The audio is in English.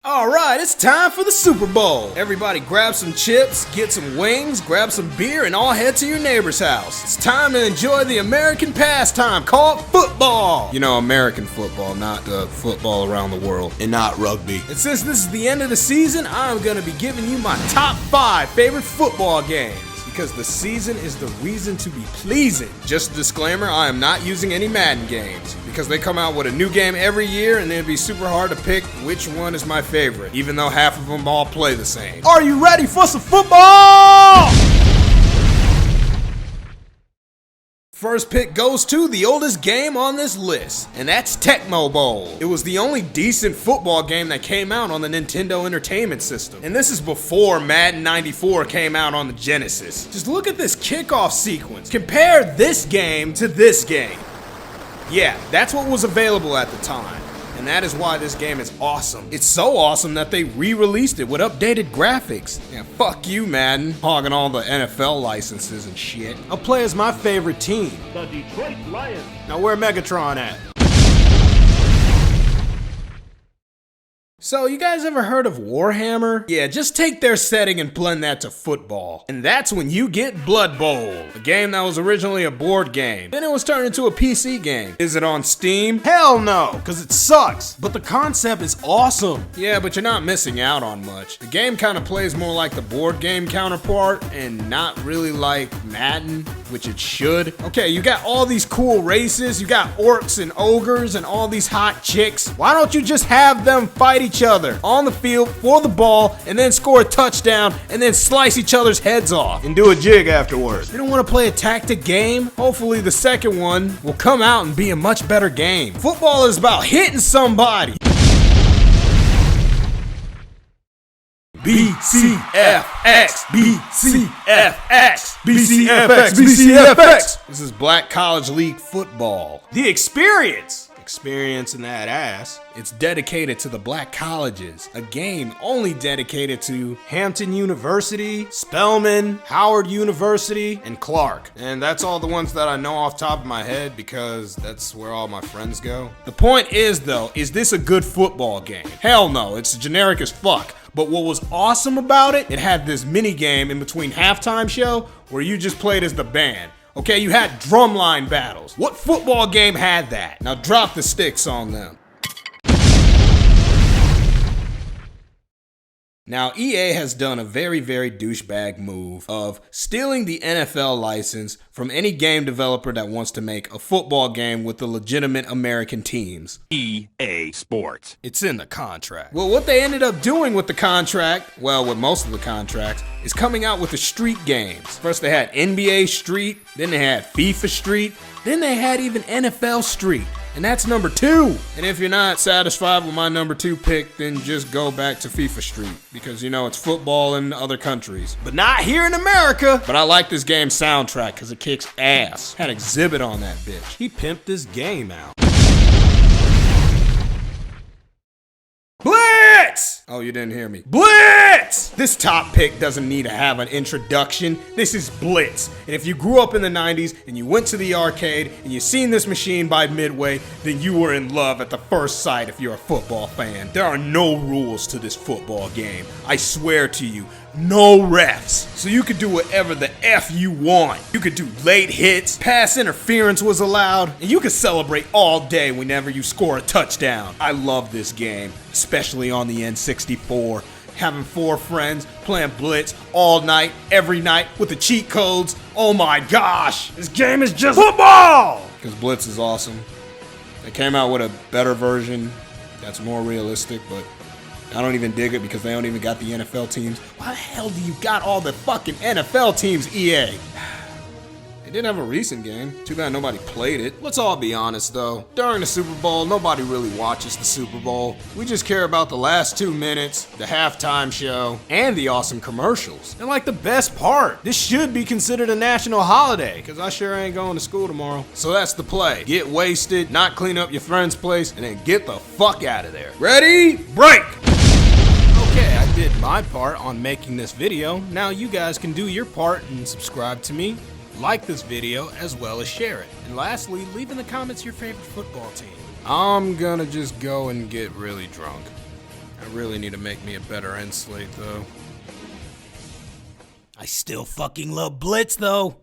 Alright, it's time for the Super Bowl. Everybody grab some chips, get some wings, grab some beer, and all head to your neighbor's house. It's time to enjoy the American pastime called football. You know, American football, not the football around the world. And not rugby. And since this is the end of the season, I'm gonna be giving you my top 5 favorite football games. Because the season is the reason to be pleasing. Just a disclaimer, I am not using any Madden games. Because they come out with a new game every year and it'd be super hard to pick which one is my favorite. Even though half of them all play the same. Are you ready for some football? First pick goes to the oldest game on this list, and that's Tecmo Bowl. It was the only decent football game that came out on the Nintendo Entertainment System. And this is before Madden 94 came out on the Genesis. Just look at this kickoff sequence. Compare this game to this game. Yeah, that's what was available at the time. And that is why this game is awesome. It's so awesome that they re-released it with updated graphics. Yeah, fuck you, Madden. Hogging all the NFL licenses and shit. I'll play as my favorite team, the Detroit Lions. Now where Megatron at? So, you guys ever heard of Warhammer? Yeah, just take their setting and blend that to football. And that's when you get Blood Bowl, a game that was originally a board game. Then it was turned into a PC game. Is it on Steam? Hell no, cause it sucks. But the concept is awesome. Yeah, but you're not missing out on much. The game kind of plays more like the board game counterpart and not really like Madden, which it should. Okay, you got all these cool races, you got orcs and ogres and all these hot chicks. Why don't you just have them fight each other on the field for the ball and then score a touchdown and then slice each other's heads off and do a jig afterwards? You don't want to play a tactic game? Hopefully the second one will come out and be a much better game. Football is about hitting somebody. BCFX, BCFX, BCFX, BCFX. This is Black College League football. The experience in that ass. It's dedicated to the black colleges, a game only dedicated to Hampton University, Spelman, Howard University, and Clark. And that's all the ones that I know off the top of my head because that's where all my friends go. The point is though, is this a good football game? Hell no, it's generic as fuck. But what was awesome about it, it had this mini game in between halftime show where you just played as the band. Okay, you had drumline battles. What football game had that? Now drop the sticks on them. Now, EA has done a very douchebag move of stealing the NFL license from any game developer that wants to make a football game with the legitimate American teams. EA Sports. It's in the contract. Well, what they ended up doing with the contract, well, with most of the contracts, is coming out with the street games. First they had NBA Street, then they had FIFA Street, then they had even NFL Street. And that's number 2. And if you're not satisfied with my number 2 pick, then just go back to FIFA Street. Because, you know, it's football in other countries. But not here in America. But I like this game's soundtrack because it kicks ass. Had Exhibit on that bitch. He pimped this game out. Blitz! Oh, you didn't hear me. Blitz! This top pick doesn't need to have an introduction. This is Blitz. And if you grew up in the 90s and you went to the arcade and you seen this machine by Midway, then you were in love at the first sight if you're a football fan. There are no rules to this football game. I swear to you. No refs. So you could do whatever the F you want. You could do late hits, pass interference was allowed, and you could celebrate all day whenever you score a touchdown. I love this game, especially on the N64. Having 4 friends, playing Blitz all night, every night, with the cheat codes. Oh my gosh, this game is just football! Because Blitz is awesome. They came out with a better version that's more realistic, but I don't even dig it because they don't even got the NFL teams. Why the hell do you got all the fucking NFL teams, EA? They did have a recent game. Too bad nobody played it. Let's all be honest though. During the Super Bowl, nobody really watches the Super Bowl. We just care about the last 2 minutes, the halftime show, and the awesome commercials. And like the best part, this should be considered a national holiday because I sure ain't going to school tomorrow. So that's the play. Get wasted, not clean up your friend's place, and then get the fuck out of there. Ready? Break! Okay, I did my part on making this video. Now you guys can do your part and subscribe to me, like this video, as well as share it. And lastly, leave in the comments your favorite football team. I'm gonna just go and get really drunk. I really need to make me a better end slate, though. I still fucking love Blitz, though.